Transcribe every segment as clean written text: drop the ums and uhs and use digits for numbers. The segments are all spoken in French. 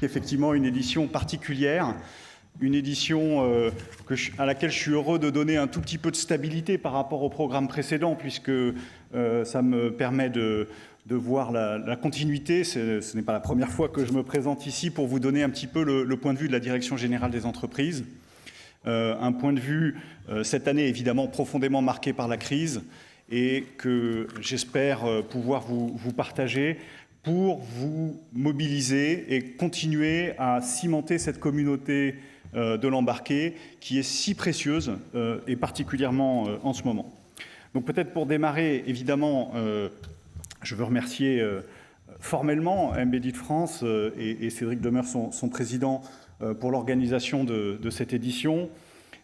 Effectivement, une édition particulière, une édition à laquelle je suis heureux de donner un tout petit peu de stabilité par rapport au programme précédent, puisque ça me permet de voir la continuité. Ce n'est pas la première fois que je me présente ici pour vous donner un petit peu le point de vue de la Direction générale des entreprises. Un point de vue, cette année, évidemment, profondément marqué par la crise et que j'espère pouvoir vous partager pour vous mobiliser et continuer à cimenter cette communauté de l'embarqué qui est si précieuse et particulièrement en ce moment. Donc peut-être pour démarrer, évidemment, je veux remercier formellement Embedded France et Cédric Demeur, son président, pour l'organisation de cette édition.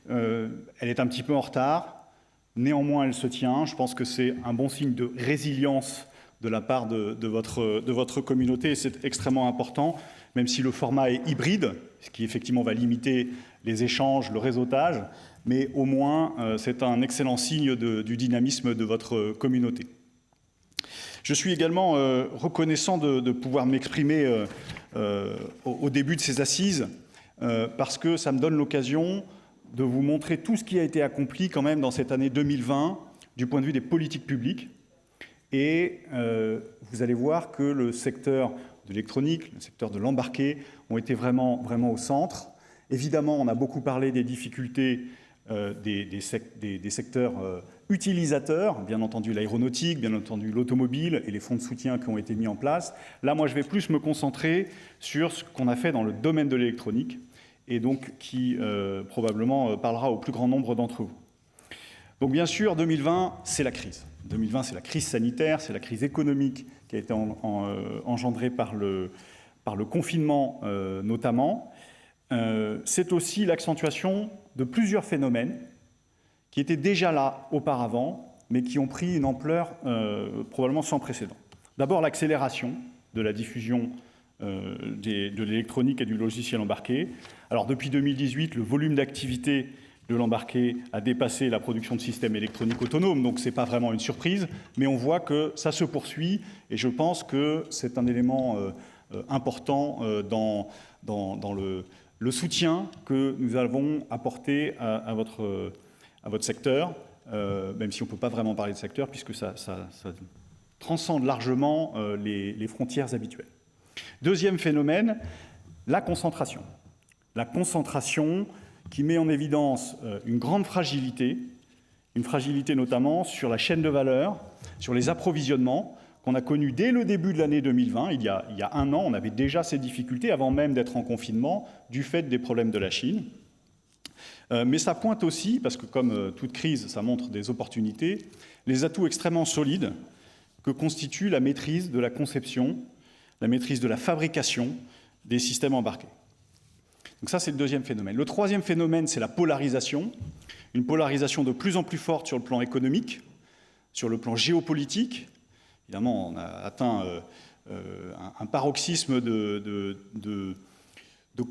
Elle est un petit peu en retard, néanmoins elle se tient. Je pense que c'est un bon signe de résilience de la part de votre communauté, et c'est extrêmement important, même si le format est hybride, ce qui effectivement va limiter les échanges, le réseautage, mais au moins c'est un excellent signe du dynamisme de votre communauté. Je suis également reconnaissant de pouvoir m'exprimer au début de ces assises, parce que ça me donne l'occasion de vous montrer tout ce qui a été accompli quand même dans cette année 2020 du point de vue des politiques publiques. Et vous allez voir que le secteur de l'électronique, le secteur de l'embarqué ont été vraiment au centre. Évidemment, on a beaucoup parlé des difficultés des secteurs utilisateurs, bien entendu l'aéronautique, bien entendu l'automobile et les fonds de soutien qui ont été mis en place. Là, moi, je vais plus me concentrer sur ce qu'on a fait dans le domaine de l'électronique et donc qui probablement parlera au plus grand nombre d'entre vous. Donc bien sûr, 2020, c'est la crise. 2020, c'est la crise sanitaire, c'est la crise économique qui a été engendrée par le confinement notamment. C'est aussi l'accentuation de plusieurs phénomènes qui étaient déjà là auparavant, mais qui ont pris une ampleur probablement sans précédent. D'abord, l'accélération de la diffusion de l'électronique et du logiciel embarqué. Alors depuis 2018, le volume d'activité de l'embarqué a dépassé la production de systèmes électroniques autonomes, donc ce n'est pas vraiment une surprise, mais on voit que ça se poursuit, et je pense que c'est un élément important dans le soutien que nous avons apporté à votre secteur, même si on ne peut pas vraiment parler de secteur, puisque ça transcende largement les frontières habituelles. Deuxième phénomène, la concentration. La concentration qui met en évidence une grande fragilité, une fragilité notamment sur la chaîne de valeur, sur les approvisionnements, qu'on a connu dès le début de l'année 2020. Il y a un an, on avait déjà ces difficultés, avant même d'être en confinement, du fait des problèmes de la Chine. Mais ça pointe aussi, parce que comme toute crise, ça montre des opportunités, les atouts extrêmement solides que constitue la maîtrise de la conception, la maîtrise de la fabrication des systèmes embarqués. Donc ça, c'est le deuxième phénomène. Le troisième phénomène, c'est la polarisation, une polarisation de plus en plus forte sur le plan économique, sur le plan géopolitique. Évidemment, on a atteint un paroxysme de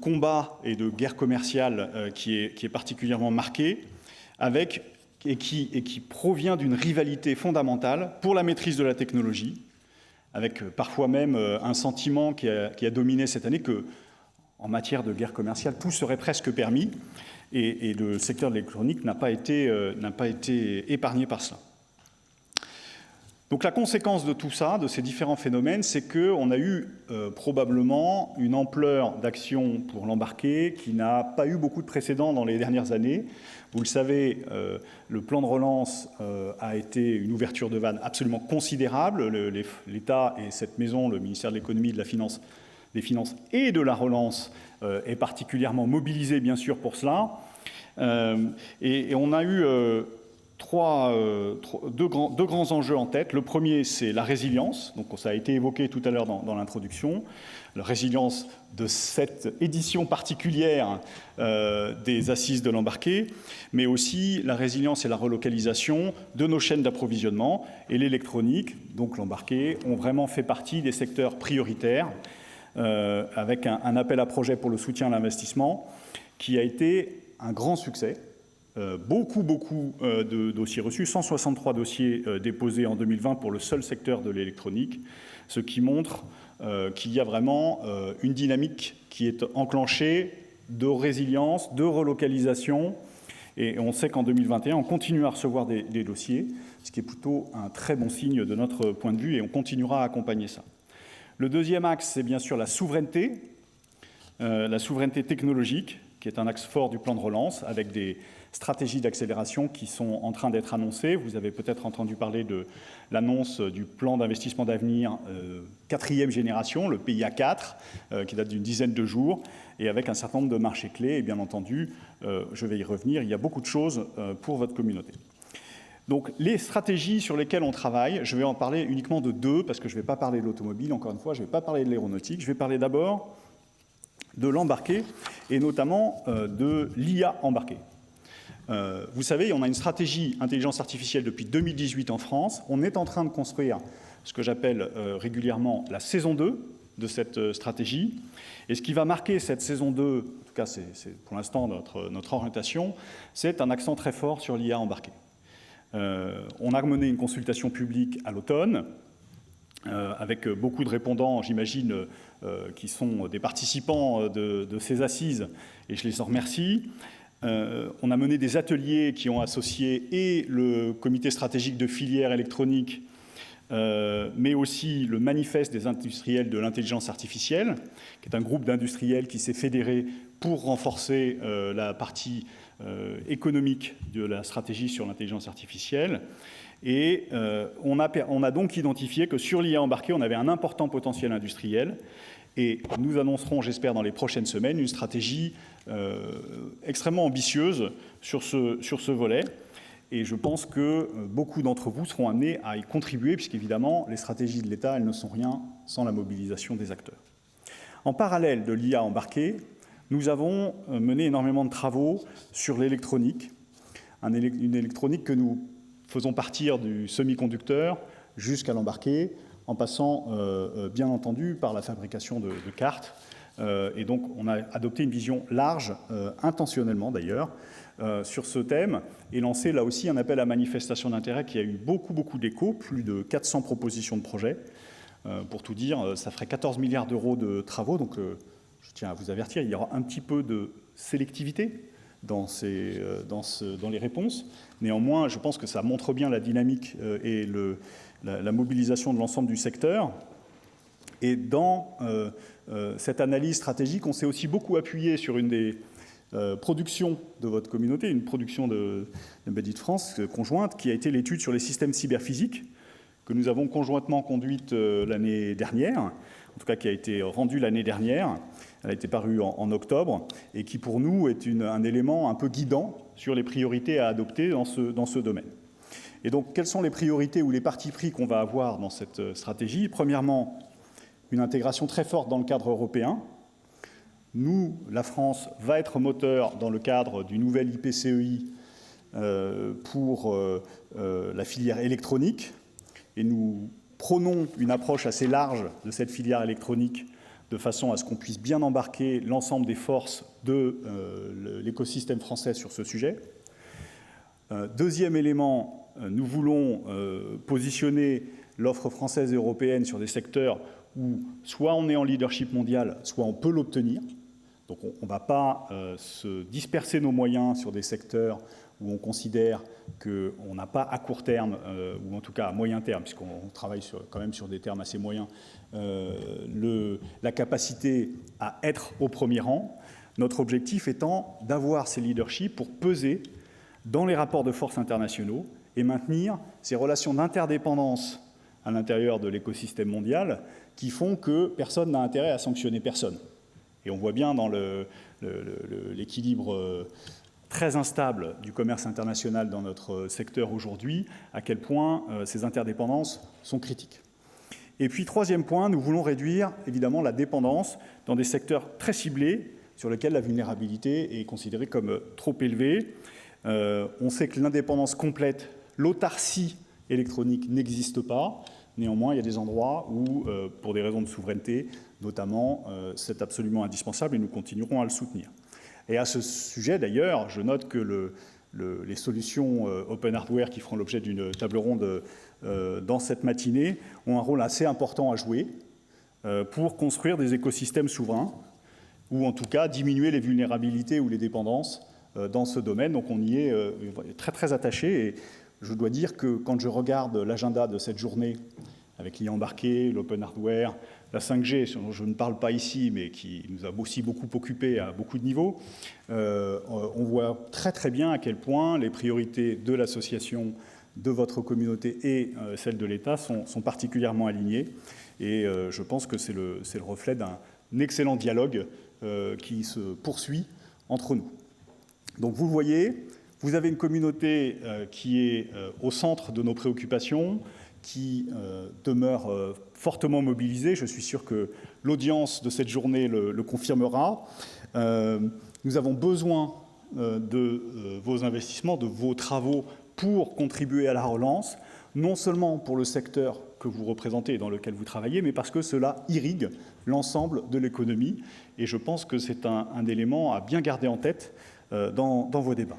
combat et de guerre commerciale qui est particulièrement marqué, et qui provient d'une rivalité fondamentale pour la maîtrise de la technologie, avec parfois même un sentiment qui a dominé cette année que, en matière de guerre commerciale, tout serait presque permis, et le secteur de l'électronique n'a pas été épargné par cela. Donc la conséquence de tout ça, de ces différents phénomènes, c'est qu'on a eu probablement une ampleur d'action pour l'embarqué qui n'a pas eu beaucoup de précédents dans les dernières années. Vous le savez, le plan de relance a été une ouverture de vanne absolument considérable. L'État et cette maison, le ministère de l'économie, des finances et de la relance est particulièrement mobilisé, bien sûr, pour cela. Et on a eu deux grands enjeux en tête. Le premier, c'est la résilience. Donc, ça a été évoqué tout à l'heure dans l'introduction. La résilience de cette édition particulière des assises de l'embarqué, mais aussi la résilience et la relocalisation de nos chaînes d'approvisionnement. Et l'électronique, donc l'embarqué, ont vraiment fait partie des secteurs prioritaires, avec un appel à projet pour le soutien à l'investissement qui a été un grand succès. beaucoup de dossiers reçus, 163 dossiers déposés en 2020 pour le seul secteur de l'électronique, ce qui montre qu'il y a vraiment une dynamique qui est enclenchée de résilience, de relocalisation, et on sait qu'en 2021, on continue à recevoir des dossiers, ce qui est plutôt un très bon signe de notre point de vue, et on continuera à accompagner ça. Le deuxième axe, c'est bien sûr la souveraineté technologique, qui est un axe fort du plan de relance, avec des stratégies d'accélération qui sont en train d'être annoncées. Vous avez peut-être entendu parler de l'annonce du plan d'investissement d'avenir 4e génération, le PIA 4, qui date d'une dizaine de jours, et avec un certain nombre de marchés clés. Et bien entendu, je vais y revenir, il y a beaucoup de choses pour votre communauté. Donc, les stratégies sur lesquelles on travaille, je vais en parler uniquement de deux, parce que je ne vais pas parler de l'automobile, encore une fois, je ne vais pas parler de l'aéronautique, je vais parler d'abord de l'embarqué, et notamment de l'IA embarqué. Vous savez, on a une stratégie intelligence artificielle depuis 2018 en France. On est en train de construire ce que j'appelle régulièrement la saison 2 de cette stratégie. Et ce qui va marquer cette saison 2, en tout cas c'est pour l'instant notre orientation, c'est un accent très fort sur l'IA embarquée. On a mené une consultation publique à l'automne, avec beaucoup de répondants, j'imagine, qui sont des participants de ces assises, et je les en remercie. On a mené des ateliers qui ont associé et le comité stratégique de filière électronique, mais aussi le manifeste des industriels de l'intelligence artificielle, qui est un groupe d'industriels qui s'est fédéré pour renforcer la partie économique de la stratégie sur l'intelligence artificielle. Et on a donc identifié que sur l'IA embarquée, on avait un important potentiel industriel. Et nous annoncerons, j'espère, dans les prochaines semaines, une stratégie extrêmement ambitieuse sur ce volet. Et je pense que beaucoup d'entre vous seront amenés à y contribuer, puisqu'évidemment, les stratégies de l'État, elles ne sont rien sans la mobilisation des acteurs. En parallèle de l'IA embarquée, nous avons mené énormément de travaux sur l'électronique, une électronique que nous faisons partir du semi-conducteur jusqu'à l'embarqué, en passant, bien entendu, par la fabrication de cartes. Et donc, on a adopté une vision large, intentionnellement d'ailleurs, sur ce thème, et lancé là aussi un appel à manifestation d'intérêt qui a eu beaucoup d'écho, plus de 400 propositions de projets. Pour tout dire, ça ferait 14 milliards d'euros de travaux, donc je tiens à vous avertir, il y aura un petit peu de sélectivité dans les réponses. Néanmoins, je pense que ça montre bien la dynamique et la mobilisation de l'ensemble du secteur. Et dans cette analyse stratégique, on s'est aussi beaucoup appuyé sur une des productions de votre communauté, une production de Embedded France conjointe, qui a été l'étude sur les systèmes cyberphysiques, que nous avons conjointement conduite l'année dernière, en tout cas qui a été rendue l'année dernière. Elle a été parue en octobre, et qui pour nous est un élément un peu guidant sur les priorités à adopter dans ce domaine. Et donc, quelles sont les priorités ou les partis pris qu'on va avoir dans cette stratégie? Premièrement, une intégration très forte dans le cadre européen. Nous, la France, va être moteur dans le cadre du nouvel IPCEI pour la filière électronique. Et nous prônons une approche assez large de cette filière électronique de façon à ce qu'on puisse bien embarquer l'ensemble des forces de l'écosystème français sur ce sujet. Deuxième élément, nous voulons positionner l'offre française et européenne sur des secteurs où soit on est en leadership mondial, soit on peut l'obtenir. Donc on ne va pas se disperser nos moyens sur des secteurs où on considère qu'on n'a pas à court terme, ou en tout cas à moyen terme, puisqu'on travaille quand même sur des termes assez moyens, la capacité à être au premier rang. Notre objectif étant d'avoir ces leaderships pour peser dans les rapports de force internationaux et maintenir ces relations d'interdépendance à l'intérieur de l'écosystème mondial qui font que personne n'a intérêt à sanctionner personne. Et on voit bien dans l'équilibre très instable du commerce international dans notre secteur aujourd'hui à quel point ces interdépendances sont critiques. Et puis, troisième point, nous voulons réduire évidemment la dépendance dans des secteurs très ciblés sur lesquels la vulnérabilité est considérée comme trop élevée. On sait que l'indépendance complète, l'autarcie électronique n'existe pas. Néanmoins, il y a des endroits où, pour des raisons de souveraineté, notamment, c'est absolument indispensable et nous continuerons à le soutenir. Et à ce sujet, d'ailleurs, je note que les solutions open hardware qui feront l'objet d'une table ronde dans cette matinée ont un rôle assez important à jouer pour construire des écosystèmes souverains, ou en tout cas diminuer les vulnérabilités ou les dépendances dans ce domaine. Donc on y est très très attaché. Et je dois dire que quand je regarde l'agenda de cette journée, avec l'IA embarqué, l'open hardware, la 5G, dont je ne parle pas ici, mais qui nous a aussi beaucoup occupés à beaucoup de niveaux, on voit très très bien à quel point les priorités de l'association, de votre communauté et celles de l'État sont particulièrement alignées. Et je pense que c'est le reflet d'un excellent dialogue qui se poursuit entre nous. Donc vous le voyez, vous avez une communauté qui est au centre de nos préoccupations, qui demeure fortement mobilisée. Je suis sûr que l'audience de cette journée le confirmera. Nous avons besoin de vos investissements, de vos travaux pour contribuer à la relance, non seulement pour le secteur que vous représentez et dans lequel vous travaillez, mais parce que cela irrigue l'ensemble de l'économie. Et je pense que c'est un élément à bien garder en tête dans vos débats.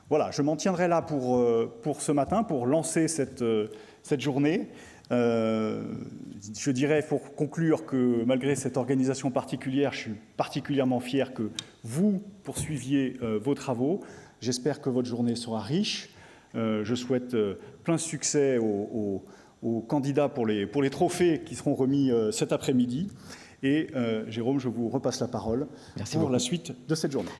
Voilà, je m'en tiendrai là pour ce matin, pour lancer cette journée. Je dirais, pour conclure, que malgré cette organisation particulière, je suis particulièrement fier que vous poursuiviez vos travaux. J'espère que votre journée sera riche. Je souhaite plein succès aux candidats pour les trophées qui seront remis cet après-midi. Et Jérôme, je vous repasse la parole pour la suite de cette journée.